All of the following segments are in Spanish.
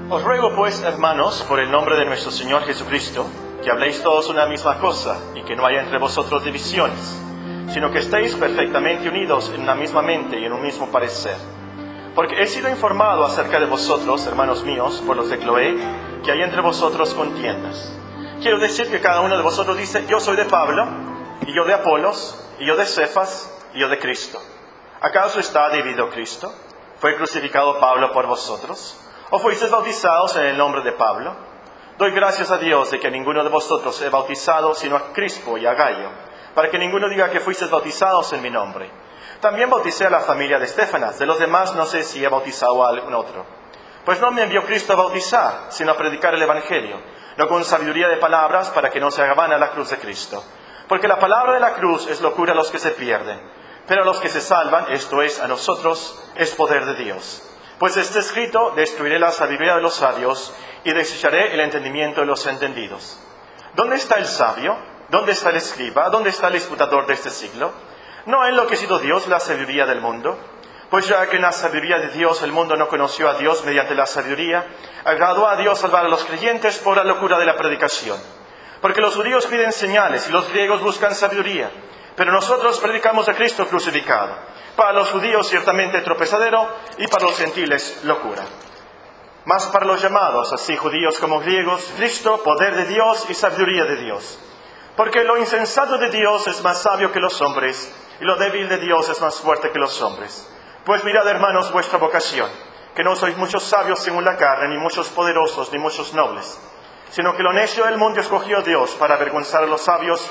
Os ruego pues, hermanos, por el nombre de nuestro Señor Jesucristo, que habléis todos una misma cosa, y que no haya entre vosotros divisiones, sino que estéis perfectamente unidos en una misma mente y en un mismo parecer. Porque he sido informado acerca de vosotros, hermanos míos, por los de Cloé, que hay entre vosotros contiendas. Quiero decir que cada uno de vosotros dice, yo soy de Pablo, y yo de Apolos, y yo de Cefas, y yo de Cristo. ¿Acaso está dividido Cristo? ¿Fue crucificado Pablo por vosotros? ¿O fuisteis bautizados en el nombre de Pablo? Doy gracias a Dios de que ninguno de vosotros he bautizado, sino a Crispo y a Gayo, para que ninguno diga que fuisteis bautizados en mi nombre. También bauticé a la familia de Estéfanas, de los demás no sé si he bautizado a algún otro. Pues no me envió Cristo a bautizar, sino a predicar el Evangelio, no con sabiduría de palabras, para que no se haga vana la cruz de Cristo. Porque la palabra de la cruz es locura a los que se pierden, pero a los que se salvan, esto es, a nosotros, es poder de Dios. Pues está escrito, destruiré la sabiduría de los sabios y desecharé el entendimiento de los entendidos. ¿Dónde está el sabio? ¿Dónde está el escriba? ¿Dónde está el disputador de este siglo? ¿No ha enloquecido Dios la sabiduría del mundo? Pues ya que en la sabiduría de Dios el mundo no conoció a Dios mediante la sabiduría, agradó a Dios salvar a los creyentes por la locura de la predicación. Porque los judíos piden señales y los griegos buscan sabiduría, pero nosotros predicamos a Cristo crucificado. Para los judíos ciertamente tropezadero y para los gentiles locura. Mas para los llamados, así judíos como griegos, Cristo, poder de Dios y sabiduría de Dios. Porque lo insensato de Dios es más sabio que los hombres, y lo débil de Dios es más fuerte que los hombres. Pues mirad, hermanos, vuestra vocación, que no sois muchos sabios según la carne, ni muchos poderosos, ni muchos nobles, sino que lo necio del mundo escogió Dios para avergonzar a los sabios,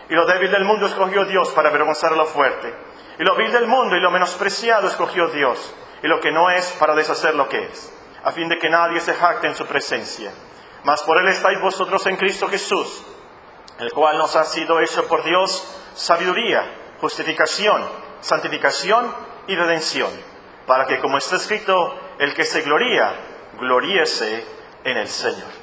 y lo débil del mundo escogió Dios para avergonzar a lo fuerte. Y lo vil del mundo y lo menospreciado escogió Dios, y lo que no es para deshacer lo que es, a fin de que nadie se jacte en su presencia. Mas por él estáis vosotros en Cristo Jesús, el cual nos ha sido hecho por Dios sabiduría, justificación, santificación y redención, para que, como está escrito, el que se gloría, gloríese en el Señor.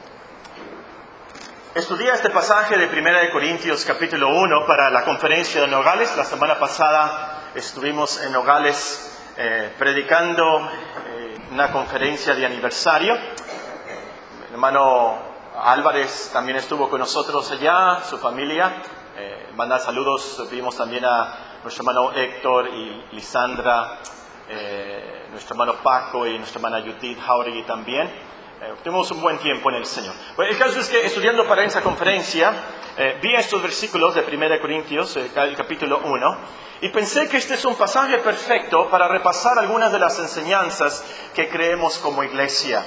Estudié este pasaje de 1 Corintios capítulo 1 para la conferencia de Nogales. La semana pasada estuvimos en Nogales predicando una conferencia de aniversario. El hermano Álvarez también estuvo con nosotros allá, su familia. Manda saludos. Vimos también a nuestro hermano Héctor y Lisandra, nuestro hermano Paco y nuestra hermana Judith Jauregui también. Tuvimos un buen tiempo en el Señor. Bueno, el caso es que estudiando para esa conferencia, vi estos versículos de 1 Corintios, el capítulo 1, y pensé que este es un pasaje perfecto para repasar algunas de las enseñanzas que creemos como iglesia.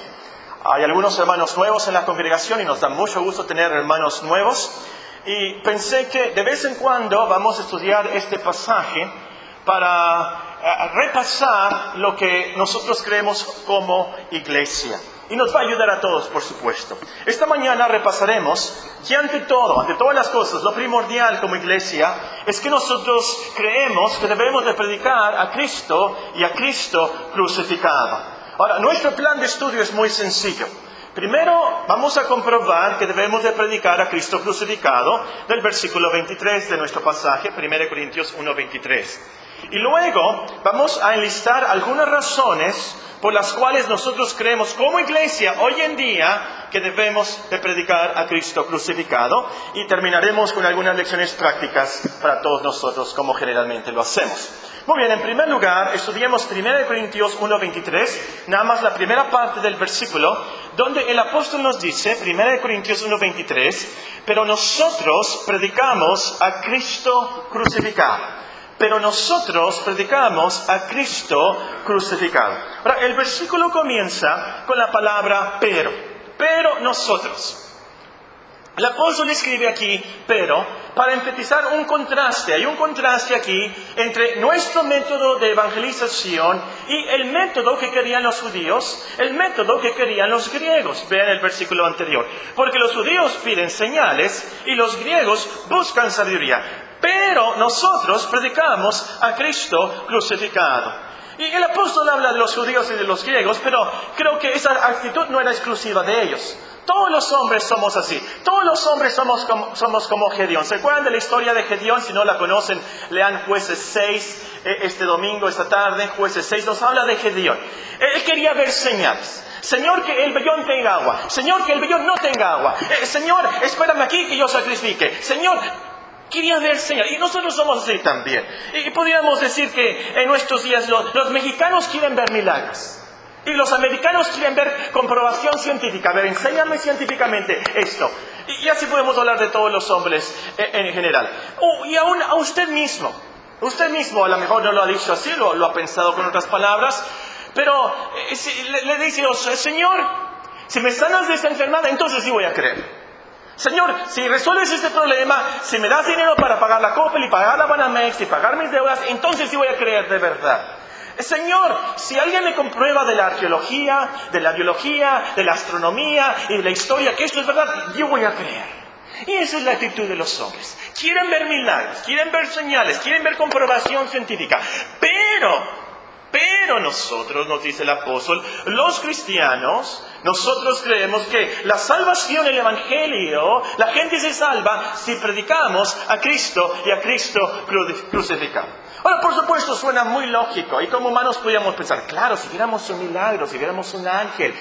Hay algunos hermanos nuevos en la congregación y nos da mucho gusto tener hermanos nuevos. Y pensé que de vez en cuando vamos a estudiar este pasaje para repasar lo que nosotros creemos como iglesia. Y nos va a ayudar a todos, por supuesto. Esta mañana repasaremos que ante todas las cosas, lo primordial como iglesia es que nosotros creemos que debemos de predicar a Cristo y a Cristo crucificado. Ahora, nuestro plan de estudio es muy sencillo. Primero, vamos a comprobar que debemos de predicar a Cristo crucificado del versículo 23 de nuestro pasaje, 1 Corintios 1:23. Y luego vamos a enlistar algunas razones por las cuales nosotros creemos como iglesia hoy en día que debemos de predicar a Cristo crucificado, y terminaremos con algunas lecciones prácticas para todos nosotros como generalmente lo hacemos. Muy bien, en primer lugar, estudiemos 1 Corintios 1:23, nada más la primera parte del versículo, donde el apóstol nos dice, 1 Corintios 1:23, pero nosotros predicamos a Cristo crucificado. Pero nosotros predicamos a Cristo crucificado. Ahora, el versículo comienza con la palabra pero nosotros. El apóstol escribe aquí, pero, para enfatizar un contraste. Hay un contraste aquí entre nuestro método de evangelización y el método que querían los judíos, el método que querían los griegos. Vean el versículo anterior. Porque los judíos piden señales y los griegos buscan sabiduría. Pero nosotros predicamos a Cristo crucificado. Y el apóstol habla de los judíos y de los griegos, pero creo que esa actitud no era exclusiva de ellos. Todos los hombres somos así. Todos los hombres somos como Gedeón. ¿Se acuerdan de la historia de Gedeón? Si no la conocen, lean Jueces 6 este domingo, esta tarde. Jueces 6 nos habla de Gedeón. Él quería ver señales. Señor, que el vellón tenga agua. Señor, que el vellón no tenga agua. Señor, espérame aquí que yo sacrifique. Señor, quería ver señal. Y nosotros somos así también. Y podríamos decir que en nuestros días los mexicanos quieren ver milagros. Y los americanos quieren ver comprobación científica. A ver, enséñame científicamente esto. Y así podemos hablar de todos los hombres en general. Y aún a usted mismo. Usted mismo a lo mejor no lo ha dicho así, lo ha pensado con otras palabras. Pero le dice Dios, Señor, si me sanas de esta enfermedad, entonces sí voy a creer. Señor, si resuelves este problema, si me das dinero para pagar la Coppel y pagar la Banamex y pagar mis deudas, entonces sí voy a creer de verdad. Señor, si alguien me comprueba de la arqueología, de la biología, de la astronomía y de la historia que esto es verdad, yo voy a creer. Y esa es la actitud de los hombres. Quieren ver milagros, quieren ver señales, quieren ver comprobación científica. Pero nosotros, nos dice el apóstol, los cristianos, nosotros creemos que la salvación, el evangelio, la gente se salva si predicamos a Cristo y a Cristo crucificado. Ahora, por supuesto, suena muy lógico. Y como humanos podríamos pensar, claro, si viéramos un milagro, si viéramos un ángel,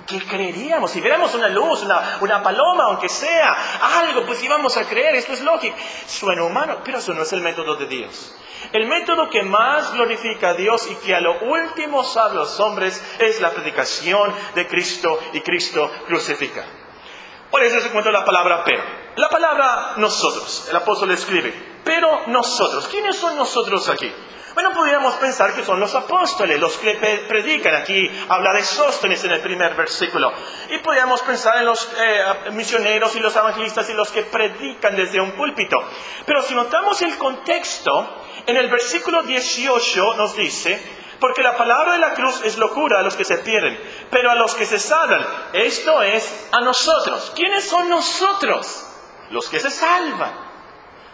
¿qué creeríamos? Si viéramos una luz, una paloma, aunque sea, algo, pues íbamos a creer. Esto es lógico. Suena humano, pero eso no es el método de Dios. El método que más glorifica a Dios y que a lo último sabe a los hombres es la predicación de Cristo y Cristo crucificado. Por eso se encuentra la palabra pero. La palabra nosotros. El apóstol escribe, pero nosotros. ¿Quiénes son nosotros aquí? Bueno, podríamos pensar que son los apóstoles, los que predican. Aquí habla de Sóstenes en el primer versículo. Y podríamos pensar en los misioneros y los evangelistas y los que predican desde un púlpito. Pero si notamos el contexto, en el versículo 18 nos dice, porque la palabra de la cruz es locura a los que se pierden, pero a los que se salvan, esto es a nosotros. ¿Quiénes son nosotros? Los que se salvan.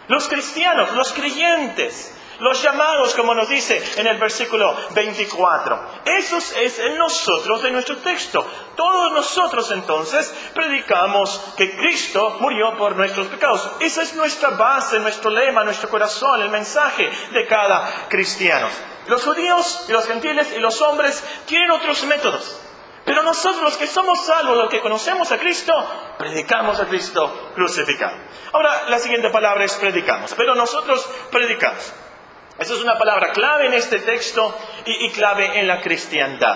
Los cristianos, los creyentes. Los llamados, como nos dice en el versículo 24. Eso es el nosotros de nuestro texto. Todos nosotros entonces predicamos que Cristo murió por nuestros pecados. Esa es nuestra base, nuestro lema, nuestro corazón, el mensaje de cada cristiano. Los judíos y los gentiles y los hombres quieren otros métodos. Pero nosotros, los que somos salvos, los que conocemos a Cristo, predicamos a Cristo crucificado. Ahora, la siguiente palabra es predicamos. Pero nosotros predicamos. Esa es una palabra clave en este texto y clave en la cristiandad.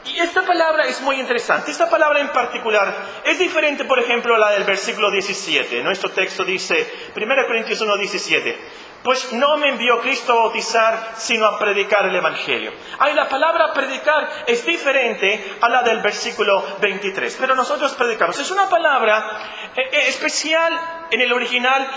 Y esta palabra es muy interesante. Esta palabra en particular es diferente, por ejemplo, a la del versículo 17. Nuestro texto dice, 1 Corintios 1:17, pues no me envió Cristo a bautizar, sino a predicar el evangelio. Ahí la palabra predicar es diferente a la del versículo 23. Pero nosotros predicamos. Es una palabra especial en el original.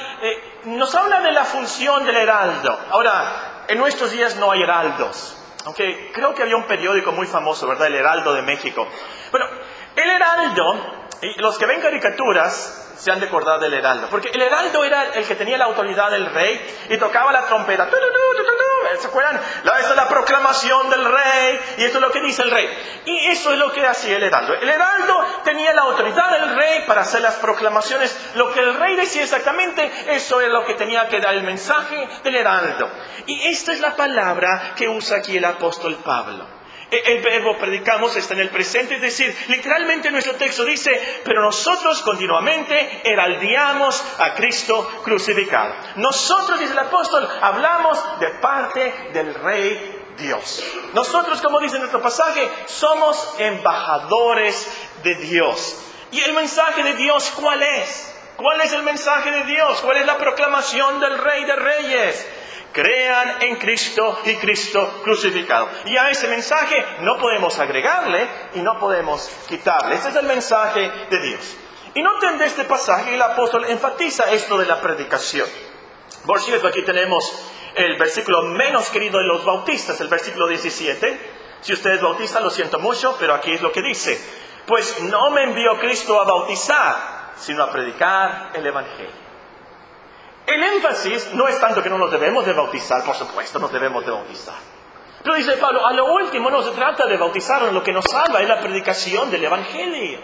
Nos habla de la función del heraldo. Ahora, en nuestros días no hay heraldos. Aunque creo que había un periódico muy famoso, ¿verdad? El Heraldo de México. Bueno, el heraldo, y los que ven caricaturas se han de acordar del heraldo. Porque el heraldo era el que tenía la autoridad del rey y tocaba la trompeta. ¿Se acuerdan? Esa es la proclamación del rey y esto es lo que dice el rey. Y eso es lo que hacía el heraldo. El heraldo tenía la autoridad del rey para hacer las proclamaciones. Lo que el rey decía exactamente, eso es lo que tenía que dar el mensaje del heraldo. Y esta es la palabra que usa aquí el apóstol Pablo. El verbo predicamos está en el presente, es decir, literalmente nuestro texto dice, pero nosotros continuamente heraldeamos a Cristo crucificado. Nosotros, dice el apóstol, hablamos de parte del Rey Dios. Nosotros, como dice nuestro pasaje, somos embajadores de Dios. ¿Y el mensaje de Dios cuál es? ¿Cuál es el mensaje de Dios? ¿Cuál es la proclamación del Rey de Reyes? Crean en Cristo y Cristo crucificado. Y a ese mensaje no podemos agregarle y no podemos quitarle. Ese es el mensaje de Dios. Y noten de este pasaje, el apóstol enfatiza esto de la predicación. Por cierto, aquí tenemos el versículo menos querido de los bautistas, el versículo 17. Si ustedes bautizan, lo siento mucho, pero aquí es lo que dice. Pues no me envió Cristo a bautizar, sino a predicar el evangelio. El énfasis no es tanto que no nos debemos de bautizar, por supuesto, nos debemos de bautizar. Pero dice Pablo, a lo último no se trata de bautizarnos, lo que nos salva es la predicación del evangelio.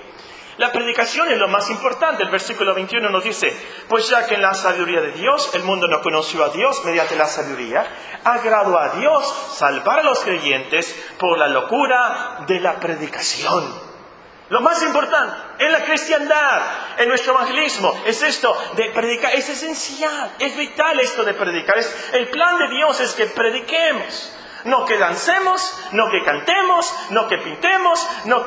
La predicación es lo más importante. El versículo 21 nos dice, pues ya que en la sabiduría de Dios, el mundo no conoció a Dios mediante la sabiduría, agradó a Dios salvar a los creyentes por la locura de la predicación. Lo más importante en la cristiandad, en nuestro evangelismo, es esto de predicar. Es esencial, es vital esto de predicar. El plan de Dios es que prediquemos. No que dancemos, no que cantemos, no que pintemos. No.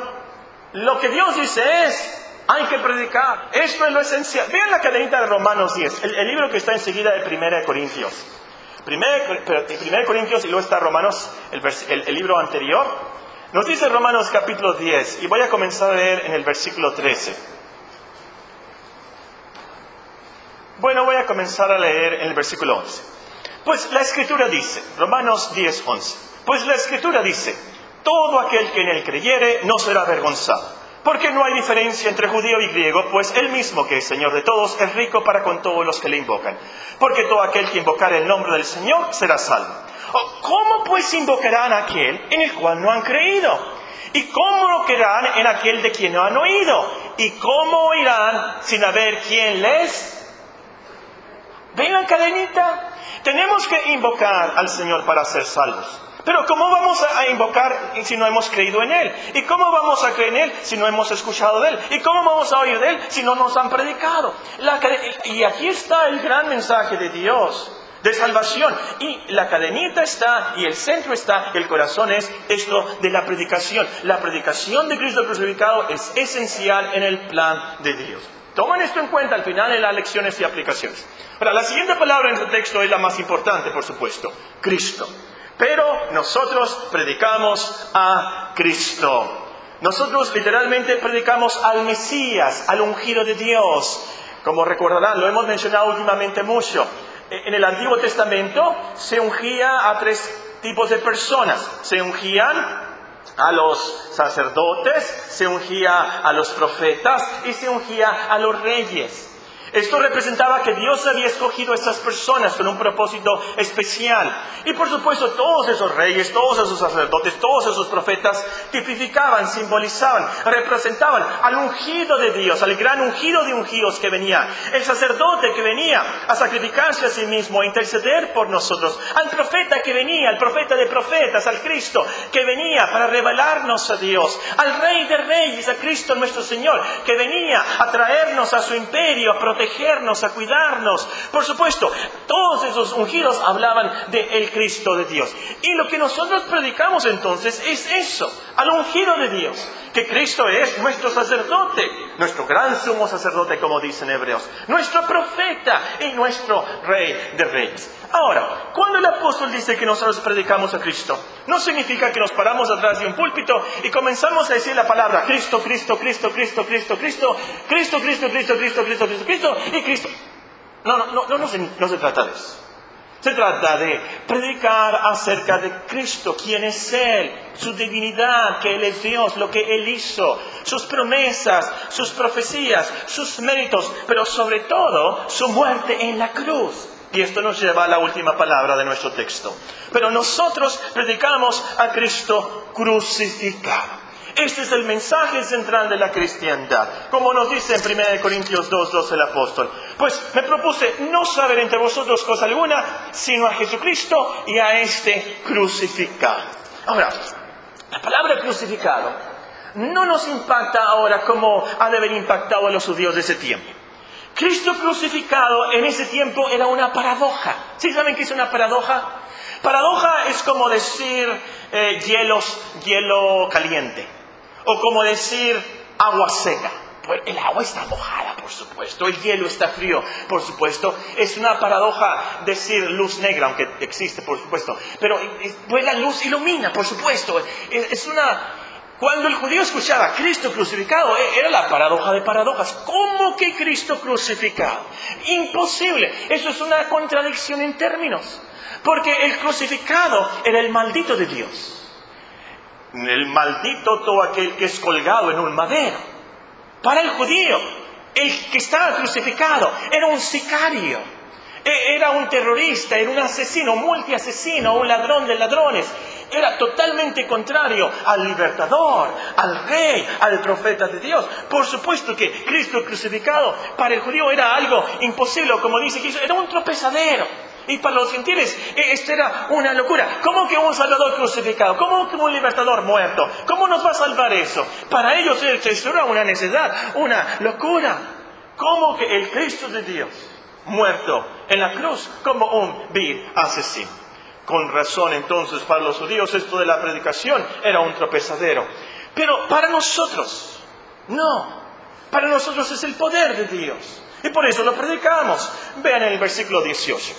Lo que Dios dice es, hay que predicar. Esto es lo esencial. Vean la cadenita de Romanos 10, el libro que está enseguida de 1 Corintios. 1 Corintios y luego está Romanos, el libro anterior. Nos dice Romanos capítulo 10, y voy a comenzar a leer en el versículo 13. Bueno, voy a comenzar a leer en el versículo 11. Pues la Escritura dice, Romanos 10, 11. Pues la Escritura dice, todo aquel que en él creyere no será avergonzado. Porque no hay diferencia entre judío y griego, pues él mismo que es Señor de todos es rico para con todos los que le invocan. Porque todo aquel que invocare el nombre del Señor será salvo. ¿Cómo pues invocarán a aquel en el cual no han creído? ¿Y cómo lo creerán en aquel de quien no han oído? ¿Y cómo oirán sin haber quien les? ¿Ven la cadenita? Tenemos que invocar al Señor para ser salvos. Pero ¿cómo vamos a invocar si no hemos creído en Él? ¿Y cómo vamos a creer en Él si no hemos escuchado de Él? ¿Y cómo vamos a oír de Él si no nos han predicado? Y aquí está el gran mensaje de Dios, de salvación. Y la cadenita está, y el centro está, el corazón es esto de la predicación. La predicación de Cristo crucificado es esencial en el plan de Dios. Tomen esto en cuenta al final en las lecciones y aplicaciones. Ahora, la siguiente palabra en el texto es la más importante, por supuesto, Cristo. Pero nosotros predicamos a Cristo. Nosotros literalmente predicamos al Mesías, al ungido de Dios. Como recordarán, lo hemos mencionado últimamente mucho. En el Antiguo Testamento se ungía a 3 tipos de personas. Se ungían a los sacerdotes, se ungía a los profetas y se ungía a los reyes. Esto representaba que Dios había escogido a estas personas con un propósito especial. Y por supuesto todos esos reyes, todos esos sacerdotes, todos esos profetas tipificaban, simbolizaban, representaban al ungido de Dios, al gran ungido de ungidos que venía. El sacerdote que venía a sacrificarse a sí mismo, a interceder por nosotros. Al profeta que venía, al profeta de profetas, al Cristo que venía para revelarnos a Dios. Al Rey de Reyes, a Cristo nuestro Señor, que venía a traernos a su imperio, a protegernos, a cuidarnos. Por supuesto, todos esos ungidos hablaban del Cristo de Dios. Y lo que nosotros predicamos entonces es eso, al ungido de Dios, que Cristo es nuestro sacerdote, nuestro gran sumo sacerdote, como dicen Hebreos, nuestro profeta y nuestro Rey de Reyes. Ahora, cuando el apóstol dice que nosotros predicamos a Cristo, no significa que nos paramos atrás de un púlpito y comenzamos a decir la palabra Cristo, Cristo, Cristo, Cristo, Cristo, Cristo, Cristo, Cristo, Cristo, Cristo, Cristo, Cristo, Cristo y Cristo. No se trata de eso. Se trata de predicar acerca de Cristo, quién es Él, su divinidad, que Él es Dios, lo que Él hizo, sus promesas, sus profecías, sus méritos, pero sobre todo su muerte en la cruz. Y esto nos lleva a la última palabra de nuestro texto. Pero nosotros predicamos a Cristo crucificado. Este es el mensaje central de la cristiandad. Como nos dice en 1 Corintios 2:12 el apóstol. Pues me propuse no saber entre vosotros cosa alguna, sino a Jesucristo y a este crucificado. Ahora, la palabra crucificado no nos impacta ahora como ha de haber impactado a los judíos de ese tiempo. Cristo crucificado en ese tiempo era una paradoja. ¿Sí saben qué es una paradoja? Paradoja es como decir hielo caliente. O como decir agua seca. Pues el agua está mojada, por supuesto. El hielo está frío, por supuesto. Es una paradoja decir luz negra, aunque existe, por supuesto. Pero pues la luz ilumina, por supuesto. Cuando el judío escuchaba Cristo crucificado, era la paradoja de paradojas. ¿Cómo que Cristo crucificado? Imposible. Eso es una contradicción en términos. Porque el crucificado era el maldito de Dios. El maldito todo aquel que es colgado en un madero. Para el judío, el que estaba crucificado era un sicario. Era un terrorista, era un asesino, multiasesino, un ladrón de ladrones. Era totalmente contrario al libertador, al rey, al profeta de Dios. Por supuesto que Cristo crucificado para el judío era algo imposible, como dice Cristo, era un tropezadero. Y para los gentiles esto era una locura. ¿Cómo que un Salvador crucificado? ¿Cómo que un libertador muerto? ¿Cómo nos va a salvar eso? Para ellos esto era una necesidad, una locura. ¿Cómo que el Cristo de Dios, muerto en la cruz como un vil asesino? Con razón entonces para los judíos esto de la predicación era un tropezadero. Pero para nosotros, no. Para nosotros es el poder de Dios. Y por eso lo predicamos. Vean en el versículo 18.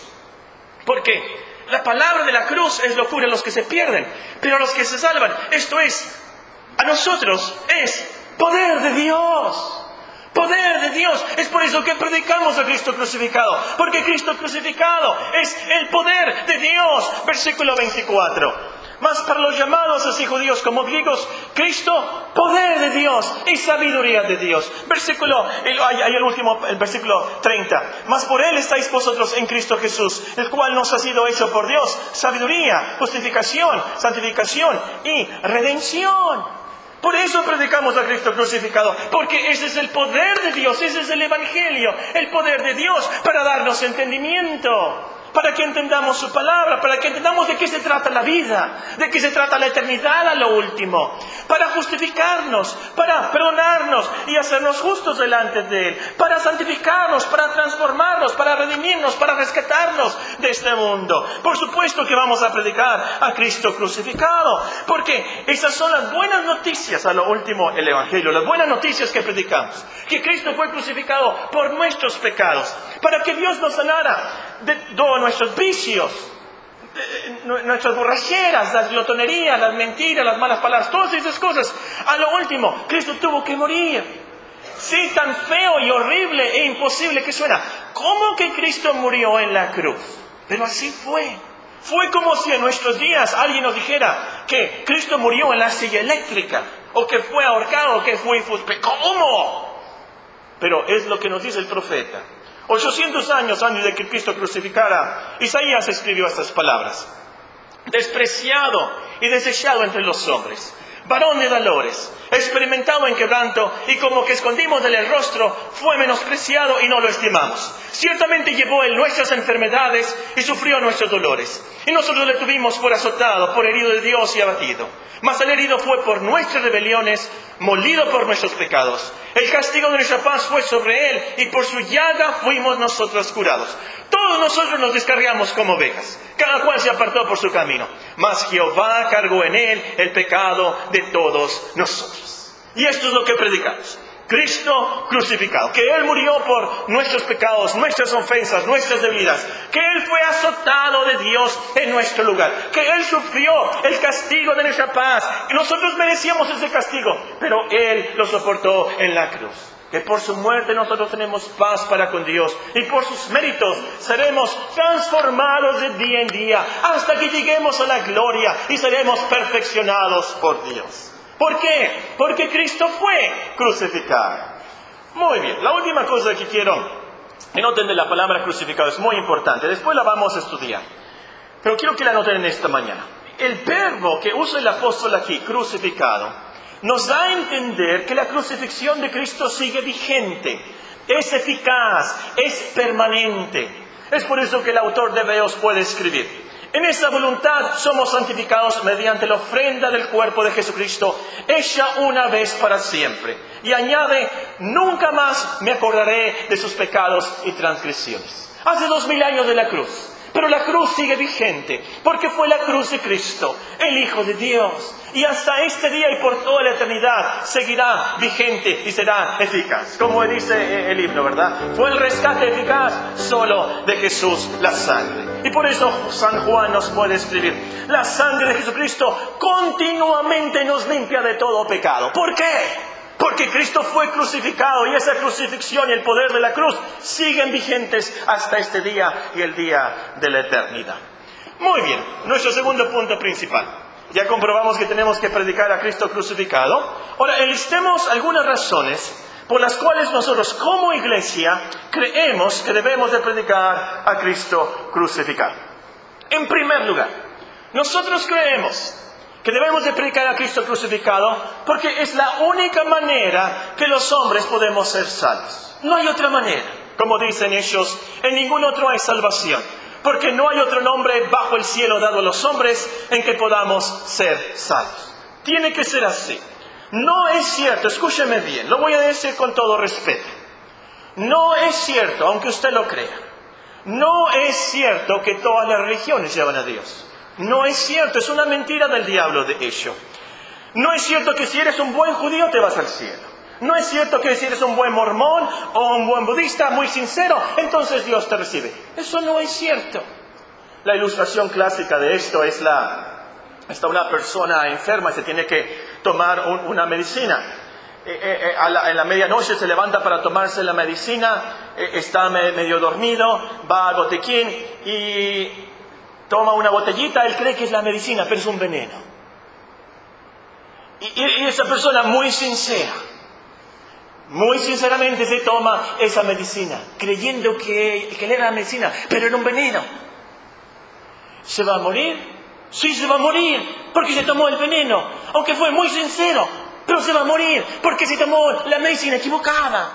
Porque la palabra de la cruz es locura a los que se pierden, pero a los que se salvan, esto es, a nosotros es poder de Dios. Poder de Dios. Es por eso que predicamos a Cristo crucificado. Porque Cristo crucificado es el poder de Dios. Versículo 24. Mas para los llamados así judíos como griegos, Cristo, poder de Dios y sabiduría de Dios. El versículo 30. Mas por Él estáis vosotros en Cristo Jesús, el cual nos ha sido hecho por Dios sabiduría, justificación, santificación y redención. Por eso predicamos a Cristo crucificado, porque ese es el poder de Dios, ese es el Evangelio, el poder de Dios para darnos entendimiento, para que entendamos su palabra, para que entendamos de qué se trata la vida, de qué se trata la eternidad a lo último, para justificarnos, para perdonarnos y hacernos justos delante de Él, para santificarnos, para transformarnos, para redimirnos, para rescatarnos de este mundo. Por supuesto que vamos a predicar a Cristo crucificado, porque esas son las buenas noticias a lo último, el Evangelio, las buenas noticias que predicamos, que Cristo fue crucificado por nuestros pecados, para que Dios nos sanara de todos nuestros vicios, nuestras borracheras, las glotonerías, las mentiras, las malas palabras, todas esas cosas. A lo último, Cristo tuvo que morir. Sí, tan feo y horrible e imposible que suena. ¿Cómo que Cristo murió en la cruz? Pero así fue. Fue como si en nuestros días alguien nos dijera que Cristo murió en la silla eléctrica, o que fue ahorcado, o que fue... ¿Cómo? Pero es lo que nos dice el profeta. 800 años antes de que Cristo crucificara, Isaías escribió estas palabras: despreciado y desechado entre los hombres, varón de dolores, experimentado en quebranto, y como que escondimos de él el rostro, fue menospreciado y no lo estimamos. Ciertamente llevó él nuestras enfermedades y sufrió nuestros dolores, y nosotros le tuvimos por azotado, por herido de Dios y abatido. Mas el herido fue por nuestras rebeliones, molido por nuestros pecados. El castigo de nuestra paz fue sobre él, y por su llaga fuimos nosotros curados. Todos nosotros nos descarriamos como ovejas, cada cual se apartó por su camino. Mas Jehová cargó en él el pecado de todos nosotros. Y esto es lo que predicamos. Cristo crucificado, que Él murió por nuestros pecados, nuestras ofensas, nuestras debilidades, que Él fue azotado de Dios en nuestro lugar, que Él sufrió el castigo de nuestra paz, y nosotros merecíamos ese castigo, pero Él lo soportó en la cruz. Que por su muerte nosotros tenemos paz para con Dios, y por sus méritos seremos transformados de día en día, hasta que lleguemos a la gloria y seremos perfeccionados por Dios. ¿Por qué? Porque Cristo fue crucificado. Muy bien, la última cosa que quiero que noten de la palabra crucificado es muy importante. Después la vamos a estudiar, pero quiero que la noten en esta mañana. El verbo que usa el apóstol aquí, crucificado, nos da a entender que la crucifixión de Cristo sigue vigente, es eficaz, es permanente. Es por eso que el autor de Hebreos puede escribir: en esa voluntad somos santificados mediante la ofrenda del cuerpo de Jesucristo, hecha una vez para siempre. Y añade: nunca más me acordaré de sus pecados y transgresiones. Hace 2000 años de la cruz, pero la cruz sigue vigente, porque fue la cruz de Cristo, el Hijo de Dios. Y hasta este día y por toda la eternidad seguirá vigente y será eficaz. Como dice el himno, ¿verdad? Fue el rescate eficaz solo de Jesús, la sangre. Y por eso San Juan nos puede escribir: la sangre de Jesucristo continuamente nos limpia de todo pecado. ¿Por qué? Porque Cristo fue crucificado, y esa crucifixión y el poder de la cruz siguen vigentes hasta este día y el día de la eternidad. Muy bien, nuestro segundo punto principal. Ya comprobamos que tenemos que predicar a Cristo crucificado. Ahora, enlistemos algunas razones por las cuales nosotros como iglesia creemos que debemos de predicar a Cristo crucificado. En primer lugar, nosotros creemos que debemos de predicar a Cristo crucificado porque es la única manera que los hombres podemos ser salvos. No hay otra manera. Como dicen ellos, en ningún otro hay salvación, Porque no hay otro nombre bajo el cielo dado a los hombres en que podamos ser salvos. Tiene que ser así. No es cierto, escúcheme bien, lo voy a decir con todo respeto. No es cierto, aunque usted lo crea, no es cierto que todas las religiones llevan a Dios. No es cierto, es una mentira del diablo de hecho. No es cierto que si eres un buen judío te vas al cielo. No es cierto que si eres un buen mormón o un buen budista muy sincero, entonces Dios te recibe. Eso no es cierto. La ilustración clásica de esto es está una persona enferma y se tiene que tomar una medicina. En la medianoche se levanta para tomarse la medicina, está medio dormido, va al botequín y toma una botellita, él cree que es la medicina, pero es un veneno. Y esa persona muy sinceramente se toma esa medicina, creyendo que era la medicina, pero era un veneno. ¿Se va a morir? Sí, se va a morir, porque se tomó el veneno, aunque fue muy sincero, pero se va a morir, porque se tomó la medicina equivocada.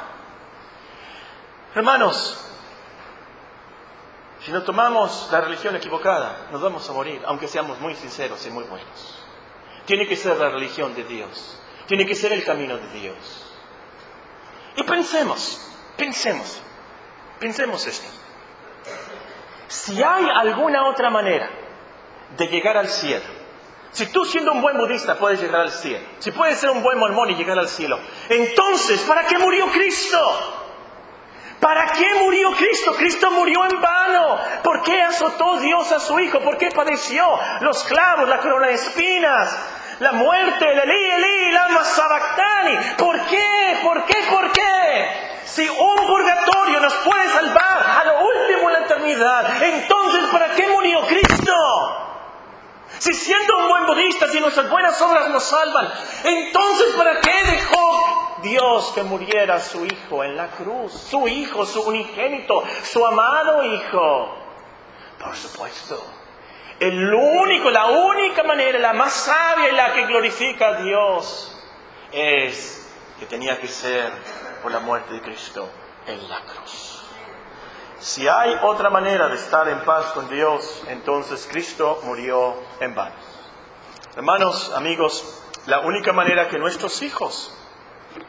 Hermanos, si no tomamos la religión equivocada, nos vamos a morir, aunque seamos muy sinceros y muy buenos. Tiene que ser la religión de Dios, tiene que ser el camino de Dios. Y pensemos esto. Si hay alguna otra manera de llegar al cielo, si tú siendo un buen budista puedes llegar al cielo, si puedes ser un buen mormón y llegar al cielo, entonces, ¿para qué murió Cristo? ¿Para qué murió Cristo? Cristo murió en vano. ¿Por qué azotó Dios a su Hijo? ¿Por qué padeció los clavos, la corona de espinas, la muerte, el Elí, lama sabactani? ¿Por qué? ¿Por qué? Si un purgatorio nos puede salvar a lo último en la eternidad, entonces ¿para qué murió Cristo? Si siendo un buen budista, si nuestras buenas obras nos salvan, entonces ¿para qué dejó Dios que muriera su Hijo en la cruz? Su Hijo, su unigénito, su amado Hijo. Por supuesto, la única manera, la más sabia y la que glorifica a Dios, es que tenía que ser por la muerte de Cristo en la cruz. Si hay otra manera de estar en paz con Dios, entonces Cristo murió en vano. Hermanos, amigos, la única manera que nuestros hijos,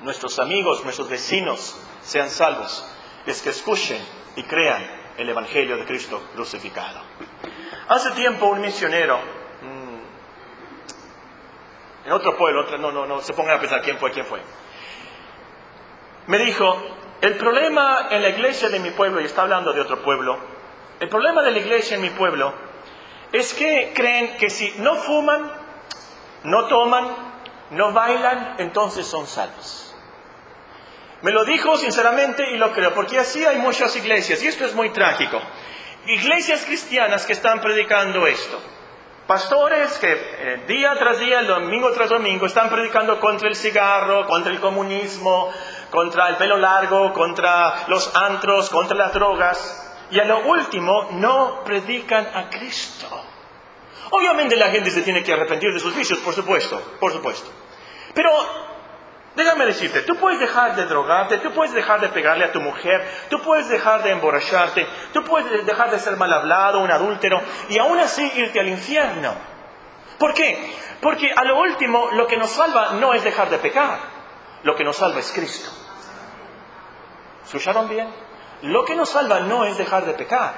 nuestros amigos, nuestros vecinos sean salvos es que escuchen y crean el Evangelio de Cristo crucificado. Hace tiempo un misionero en otro pueblo, no se pongan a pensar quién fue, me dijo: el problema en la iglesia de mi pueblo, y está hablando de otro pueblo, el problema de la iglesia en mi pueblo es que creen que si no fuman, no toman, no bailan, entonces son salvos. Me lo dijo sinceramente y lo creo, porque así hay muchas iglesias, y esto es muy trágico. Iglesias cristianas que están predicando esto. Pastores que día tras día, domingo tras domingo, están predicando contra el cigarro, contra el comunismo, contra el pelo largo, contra los antros, contra las drogas. Y a lo último, no predican a Cristo. Obviamente la gente se tiene que arrepentir de sus vicios, por supuesto. Pero déjame decirte, tú puedes dejar de drogarte, tú puedes dejar de pegarle a tu mujer, tú puedes dejar de emborracharte, tú puedes dejar de ser mal hablado, un adúltero, y aún así irte al infierno. ¿Por qué? Porque a lo último lo que nos salva no es dejar de pecar, lo que nos salva es Cristo. ¿Escucharon bien? Lo que nos salva no es dejar de pecar,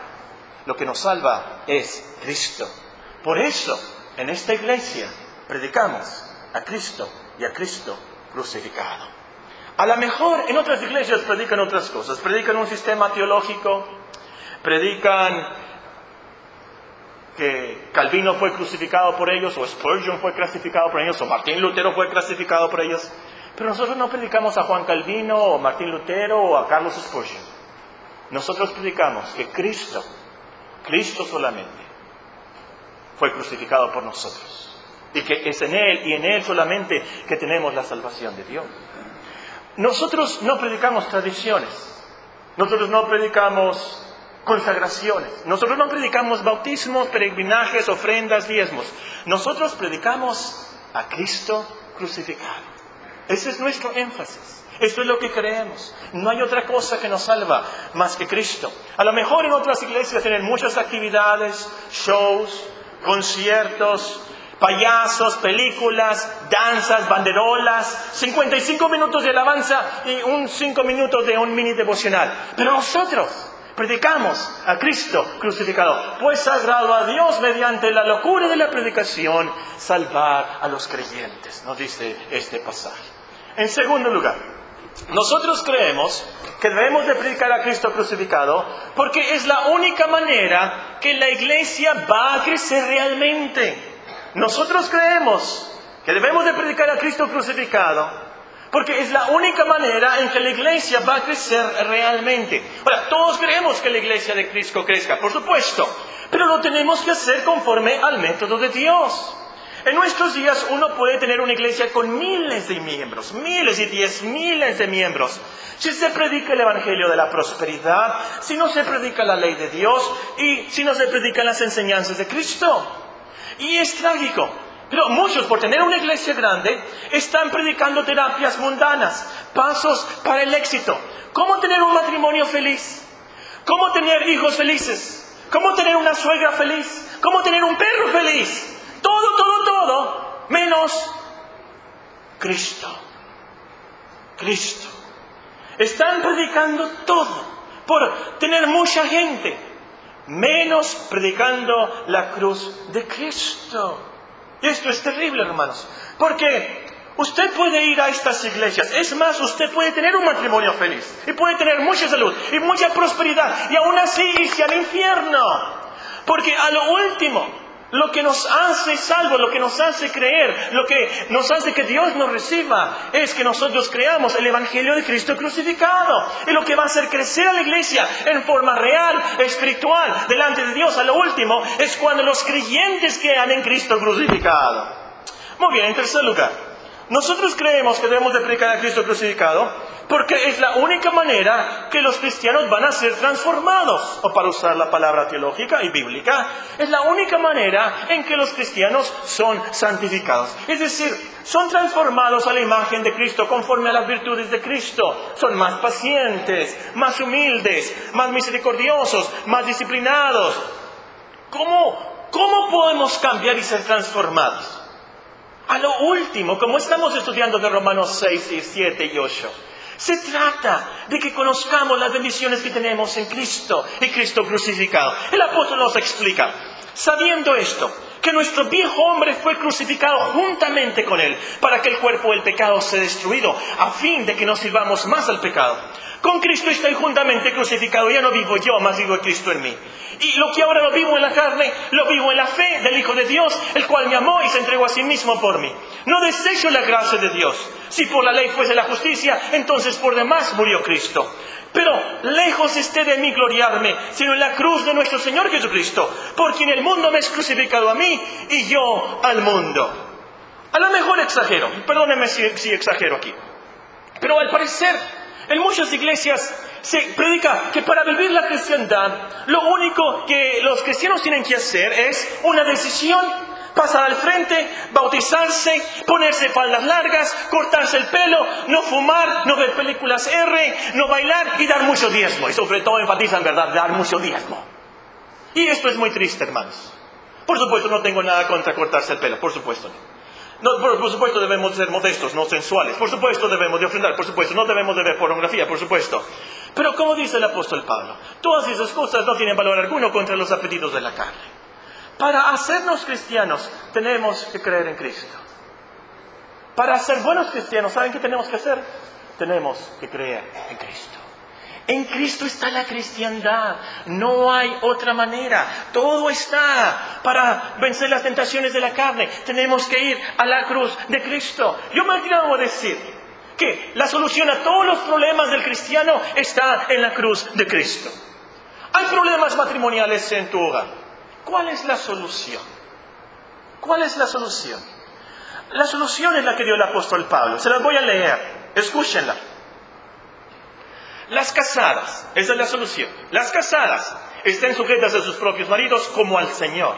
lo que nos salva es Cristo. Por eso, en esta iglesia predicamos a Cristo y a Cristo crucificado. A lo mejor en otras iglesias predican otras cosas, predican un sistema teológico, predican que Calvino fue crucificado por ellos, o Spurgeon fue crucificado por ellos, o Martín Lutero fue crucificado por ellos, pero nosotros no predicamos a Juan Calvino, o Martín Lutero, o a Carlos Spurgeon. Nosotros predicamos que Cristo solamente fue crucificado por nosotros. Y que es en Él y en Él solamente que tenemos la salvación de Dios. Nosotros no predicamos tradiciones. Nosotros no predicamos consagraciones. Nosotros no predicamos bautismos, peregrinajes, ofrendas, diezmos. Nosotros predicamos a Cristo crucificado. Ese es nuestro énfasis. Esto es lo que creemos. No hay otra cosa que nos salva más que Cristo. A lo mejor en otras iglesias tienen muchas actividades, shows, conciertos, payasos, películas, danzas, banderolas, 55 minutos de alabanza y 5 minutos de un mini devocional. Pero nosotros predicamos a Cristo crucificado, pues agrado a Dios mediante la locura de la predicación salvar a los creyentes, nos dice este pasaje. En segundo lugar, nosotros creemos que debemos de predicar a Cristo crucificado porque es la única manera que la iglesia va a crecer realmente. Nosotros creemos que debemos de predicar a Cristo crucificado porque es la única manera en que la iglesia va a crecer realmente. Ahora, todos creemos que la iglesia de Cristo crezca, por supuesto, pero lo tenemos que hacer conforme al método de Dios. En nuestros días uno puede tener una iglesia con miles de miembros, miles y 10,000 de miembros. Si se predica el evangelio de la prosperidad, si no se predica la ley de Dios y si no se predican las enseñanzas de Cristo. Y es trágico. Pero muchos, por tener una iglesia grande, están predicando terapias mundanas, pasos para el éxito. ¿Cómo tener un matrimonio feliz? ¿Cómo tener hijos felices? ¿Cómo tener una suegra feliz? ¿Cómo tener un perro feliz? Todo, menos Cristo. Cristo. Están predicando todo por tener mucha gente, menos predicando la cruz de Cristo. Y esto es terrible, hermanos, porque usted puede ir a estas iglesias. Es más, usted puede tener un matrimonio feliz y puede tener mucha salud y mucha prosperidad y aún así irse al infierno. Porque a lo último, lo que nos hace salvos, lo que nos hace creer, lo que nos hace que Dios nos reciba, es que nosotros creamos el evangelio de Cristo crucificado. Y lo que va a hacer crecer a la iglesia en forma real, espiritual, delante de Dios, a lo último, es cuando los creyentes crean en Cristo crucificado. Muy bien, en tercer lugar, nosotros creemos que debemos de predicar a Cristo crucificado porque es la única manera que los cristianos van a ser transformados. O para usar la palabra teológica y bíblica, es la única manera en que los cristianos son santificados. Es decir, son transformados a la imagen de Cristo conforme a las virtudes de Cristo. Son más pacientes, más humildes, más misericordiosos, más disciplinados. ¿Cómo podemos cambiar y ser transformados? A lo último, como estamos estudiando de Romanos 6, 7 y 8, se trata de que conozcamos las bendiciones que tenemos en Cristo y Cristo crucificado. El apóstol nos explica, sabiendo esto, que nuestro viejo hombre fue crucificado juntamente con él, para que el cuerpo del pecado sea destruido, a fin de que no sirvamos más al pecado. Con Cristo estoy juntamente crucificado, ya no vivo yo, mas vive Cristo en mí. Y lo que ahora lo vivo en la carne, lo vivo en la fe del Hijo de Dios, el cual me amó y se entregó a sí mismo por mí. No desecho la gracia de Dios. Si por la ley fuese la justicia, entonces por demás murió Cristo. Pero lejos esté de mí gloriarme, sino en la cruz de nuestro Señor Jesucristo, por quien el mundo me es crucificado a mí y yo al mundo. A lo mejor exagero, perdónenme si exagero aquí. Pero al parecer, en muchas iglesias se predica que para vivir la cristiandad, lo único que los cristianos tienen que hacer es una decisión: pasar al frente, bautizarse, ponerse faldas largas, cortarse el pelo, no fumar, no ver películas R, no bailar y dar mucho diezmo. Y sobre todo enfatizan, ¿verdad?, dar mucho diezmo. Y esto es muy triste, hermanos. Por supuesto, no tengo nada contra cortarse el pelo, por supuesto no. Por supuesto debemos ser modestos, no sensuales. Por supuesto debemos de ofrendar, por supuesto. No debemos de ver pornografía, por supuesto. Pero como dice el apóstol Pablo, todas esas cosas no tienen valor alguno contra los apetitos de la carne. Para hacernos cristianos tenemos que creer en Cristo. Para ser buenos cristianos, ¿saben qué tenemos que hacer? Tenemos que creer en Cristo. En Cristo está la cristiandad. No hay otra manera. Todo está para vencer las tentaciones de la carne. Tenemos que ir a la cruz de Cristo. Yo me atrevo a decir que la solución a todos los problemas del cristiano está en la cruz de Cristo. Hay problemas matrimoniales en tu hogar. ¿Cuál es la solución? ¿Cuál es la solución? La solución es la que dio el apóstol Pablo. Se las voy a leer. Escúchenla. Las casadas, esa es la solución. Las casadas estén sujetas a sus propios maridos como al Señor.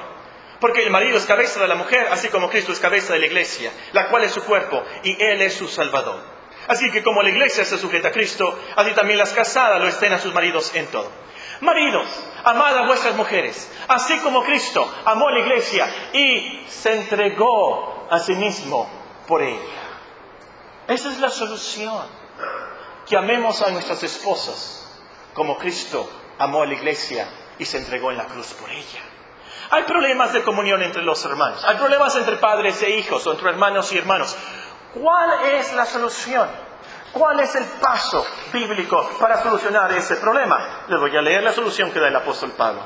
Porque el marido es cabeza de la mujer, así como Cristo es cabeza de la iglesia, la cual es su cuerpo y Él es su Salvador. Así que como la iglesia se sujeta a Cristo, así también las casadas lo estén a sus maridos en todo. Maridos, amad a vuestras mujeres, así como Cristo amó a la iglesia y se entregó a sí mismo por ella. Esa es la solución. Que amemos a nuestras esposas como Cristo amó a la iglesia y se entregó en la cruz por ella. Hay problemas de comunión entre los hermanos. Hay problemas entre padres e hijos o entre hermanos y hermanos. ¿Cuál es la solución? ¿Cuál es el paso bíblico para solucionar ese problema? Les voy a leer la solución que da el apóstol Pablo.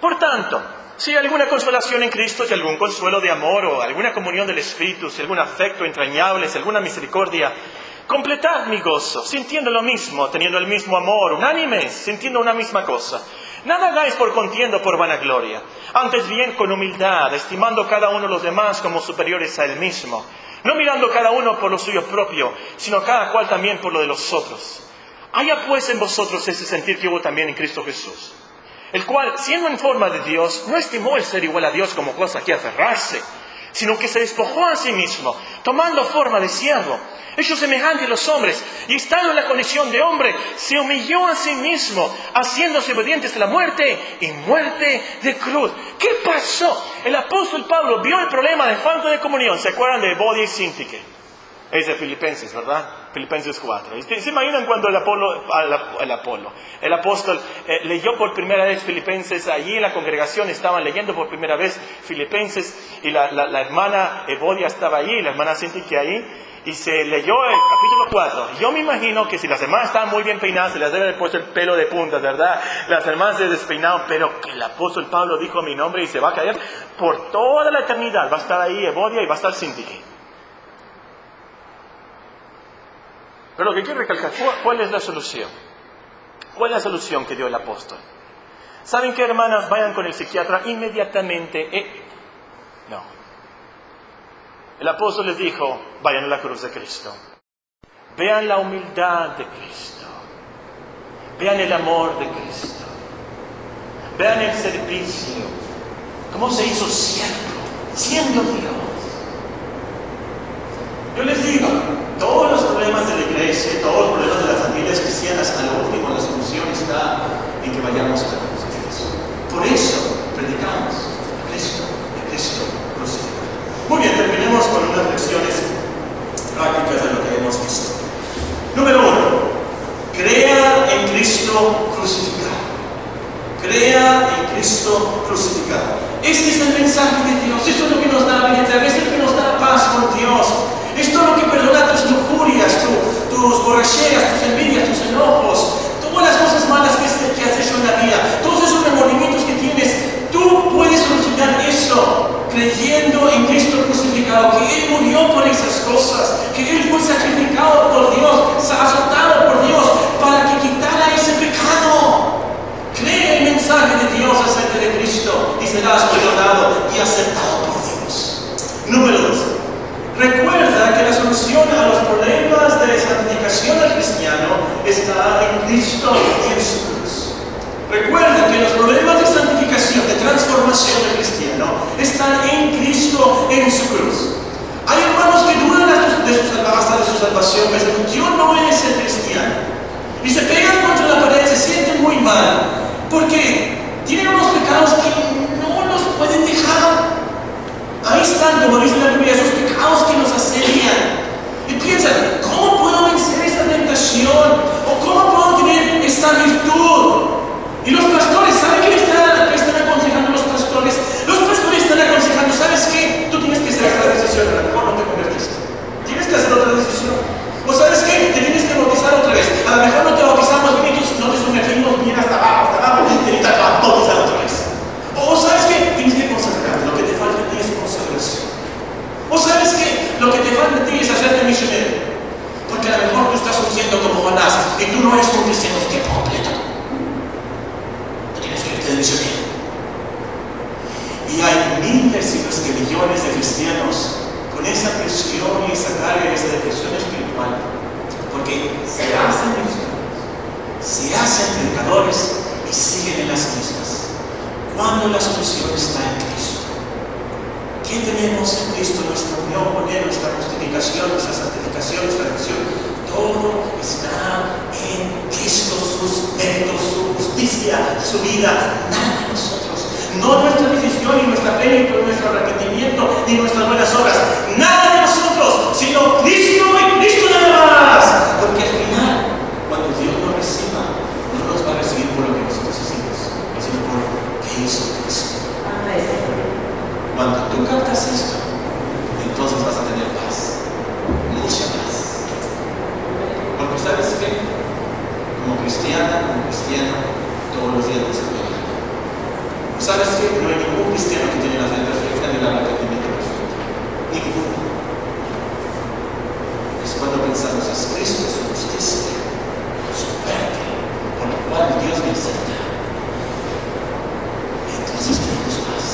Por tanto, si hay alguna consolación en Cristo, si algún consuelo de amor o alguna comunión del Espíritu, si algún afecto entrañable, si alguna misericordia, completad mi gozo, sintiendo lo mismo, teniendo el mismo amor, unánimes, sintiendo una misma cosa. Nada hagáis por contienda o por vanagloria, antes bien con humildad, estimando cada uno los demás como superiores a él mismo, no mirando cada uno por lo suyo propio, sino cada cual también por lo de los otros. Haya pues en vosotros ese sentir que hubo también en Cristo Jesús, el cual, siendo en forma de Dios, no estimó el ser igual a Dios como cosa a que aferrarse, sino que se despojó a sí mismo, tomando forma de siervo, hecho semejante a los hombres, y estando en la condición de hombre, se humilló a sí mismo, haciéndose obediente hasta la muerte, y muerte de cruz. ¿Qué pasó? El apóstol Pablo vio el problema de falta de comunión. ¿Se acuerdan de Evodia y Síntique? Es de Filipenses, ¿verdad? Filipenses 4. ¿Se imaginan cuando el apóstol leyó por primera vez Filipenses? Allí en la congregación estaban leyendo por primera vez Filipenses, y la hermana Evodia estaba allí, la hermana Síntique ahí, y se leyó el capítulo 4. Yo me imagino que si las hermanas estaban muy bien peinadas, se les debe haber puesto el pelo de punta, ¿verdad? Las hermanas se despeinaron, pero que el apóstol Pablo dijo mi nombre y se va a caer por toda la eternidad. Va a estar ahí Evodia y va a estar Síntique. Pero lo que quiero recalcar, ¿cuál es la solución? ¿Cuál es la solución que dio el apóstol? ¿Saben qué, hermanas? Vayan con el psiquiatra inmediatamente. No. El apóstol les dijo, vayan a la cruz de Cristo. Vean la humildad de Cristo. Vean el amor de Cristo. Vean el servicio. Cómo se hizo siervo, siendo Dios. Yo les digo, todos los problemas de la iglesia, todos los problemas de las familias cristianas, a lo último la solución está en que vayamos a la cruz de Cristo. Por eso predicamos a Cristo crucificado. Muy bien, terminemos con unas lecciones prácticas de lo que hemos visto. Número 1. Crea en Cristo crucificado. Crea en Cristo crucificado. Este es el mensaje de Dios. Esto es lo que nos da vida eterna. Esto es lo que nos da paz con Dios. Esto es lo que perdona tus lujurias, tus borracheras, tus envidias, tus enojos, todas las cosas malas que has hecho en la vida, todos esos remordimientos que tienes. Tú puedes solucionar eso creyendo en Cristo crucificado, que Él murió por esas cosas, que Él fue sacrificado por Dios, azotado por Dios, para que quitara ese pecado. Cree el mensaje de Dios acerca de Cristo y serás perdonado y aceptado por Dios. Número 2. Recuerda que la solución a los problemas de santificación del cristiano está en Cristo y en su cruz. Recuerda que los problemas de santificación, de transformación del cristiano, están en Cristo, en su cruz. Hay hermanos que dudan hasta de su salvación, pero yo no es el cristiano. Y se pegan contra la pared, se sienten muy mal, porque tienen unos pecados que no los pueden dejar. Ahí están, como dice la Biblia, esos pecados que nos asedian. Y piensan, ¿cómo puedo vencer esta tentación? ¿O cómo puedo tener esta virtud? Y los pastores, ¿saben qué están aconsejando los pastores? Los pastores están aconsejando, ¿sabes qué? Tú tienes que hacer otra decisión, a lo mejor no te convertiste. Tienes que hacer otra decisión. ¿O sabes qué? Te tienes que bautizar otra vez. A lo mejor no te bautizamos bien, no te sumergimos bien hasta abajo, y te necesitas bautizar otra vez. ¿O sabes qué? Tienes que consagrar. Lo que te falta a ti es consagración. ¿O sabes qué? Lo que te falta a ti es hacerte misionero. Porque a lo mejor tú estás surgiendo como Jonás y tú no eres un cristiano de tiempo completo. Tú tienes que irte de misionero. Y hay miles y los que millones de cristianos con esa presión y esa carga y esa depresión espiritual, porque se hacen misioneros, se hacen predicadores y siguen en las mismas, cuando la solución está en Cristo. ¿Qué tenemos en Cristo? Nuestra unión con Él, nuestra justificación, nuestra santificación, nuestra elección, su vida, nada de nosotros. No nuestra decisión, ni nuestra fe, ni nuestro arrepentimiento, ni nuestras buenas obras. Nada de nosotros, sino Cristo y Cristo nada más. Porque al final, cuando Dios nos reciba, no nos va a recibir por lo que nosotros hicimos, sino por lo que hizo Cristo. Cuando tú captas esto, entonces vas a tener paz, mucha paz. Porque sabes que, como cristiana, como cristiano, todos los días nos vida. ¿Sabes que no hay ningún cristiano que tiene la fe perfecta ni el arrepentimiento perfecto? Ninguno. Es cuando pensamos, es Cristo, su justicia, su muerte, por lo cual Dios me acepta. Entonces tenemos paz.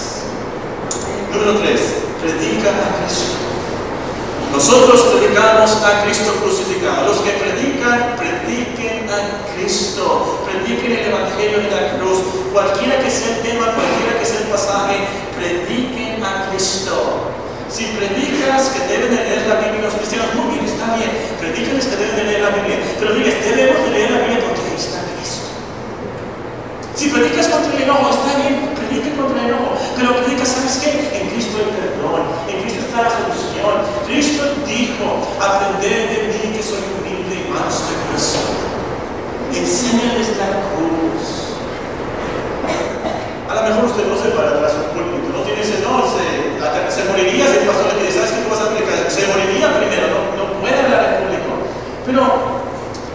Número 3. Predica a Cristo. Nosotros predicamos a Cristo crucificado. Los que predican, prediquen a Cristo. Prediquen el Evangelio de la cruz. Cualquiera que sea el tema, cualquiera que sea el pasaje, prediquen a Cristo. Si predicas que deben de leer la Biblia los cristianos, muy bien, está bien. Predícales que deben de leer la Biblia. Pero diles, debemos de leer la Biblia porque ahí está Cristo. Si predicas contra el enojo, está bien, predica contra el enojo. Pero predica, ¿sabes qué? En Cristo hay perdón. En Cristo está la solución. Cristo dijo, aprended de mí que soy humilde y manso de corazón. Enséñales la cruz. A lo mejor usted no se para atrás un púlpito, no tiene ese no, se moriría si el pastor le dice, ¿sabes qué tú vas a predicar? Se moriría primero, no puede hablar en público. Pero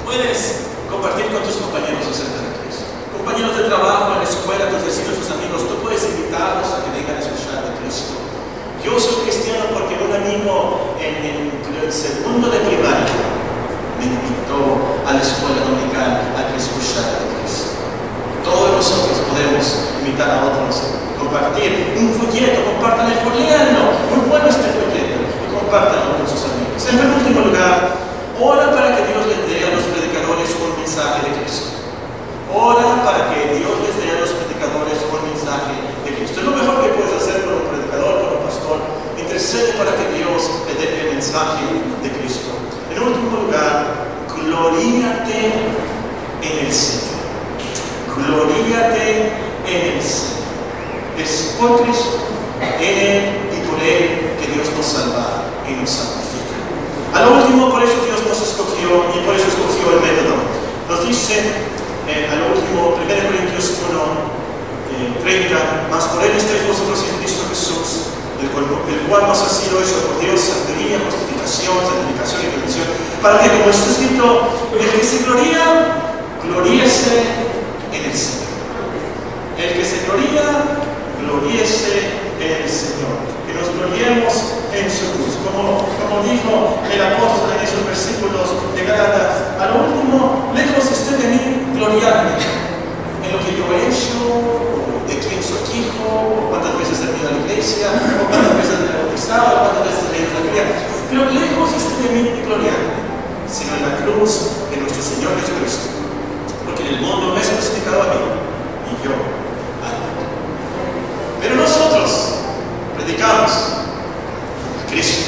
puedes compartir con tus compañeros acerca de Cristo. Compañeros de trabajo, en la escuela, tus vecinos, tus amigos, tú puedes invitarlos a que vengan a escuchar de Cristo. Yo soy cristiano porque un amigo en el segundo de primaria me invitó a la escuela dominical a que escuchara de Cristo. Todos nosotros podemos invitar a otros a compartir un folleto, compartan el folleto, muy bueno este folleto, y compártanlo con sus amigos. En último lugar, ora para que Dios les dé a los predicadores un mensaje de Cristo. Ora para que Dios les dé a los predicadores un mensaje de Cristo. Es lo mejor que puedes hacer por un predicador, por un pastor. Intercede para que Dios le dé el mensaje de Cristo. En último lugar, gloríate en el Señor. Gloríate en el Señor. Es por Cristo, en Él y por Él que Dios nos salva y nos santifica. A lo último, por eso Dios nos escogió y por eso escogió el método. Nos dice a lo último, 1 Corintios 1:30, mas por Él estáis vosotros en Cristo Jesús, el cual nos ha sido hecho por Dios sabiduría, justificación, santificación y redención, para que, como está escrito, el que se gloría, gloríese en el Señor. El que se gloría, gloríese en el Señor. Que nos gloriemos en su cruz. Como dijo el apóstol en esos versículos de Gálatas, a lo último, lejos esté de mí gloriarme en lo que yo he hecho, o de quién soy hijo, o cuántas veces he venido a la iglesia, o cuántas veces me he bautizado, o cuántas veces he leído la Biblia. Pero lejos esté de mí gloriarme, sino en la cruz de nuestro Señor Jesucristo. Porque en el mundo me es crucificado a mí, y yo al mundo. Pero nosotros predicamos a Cristo.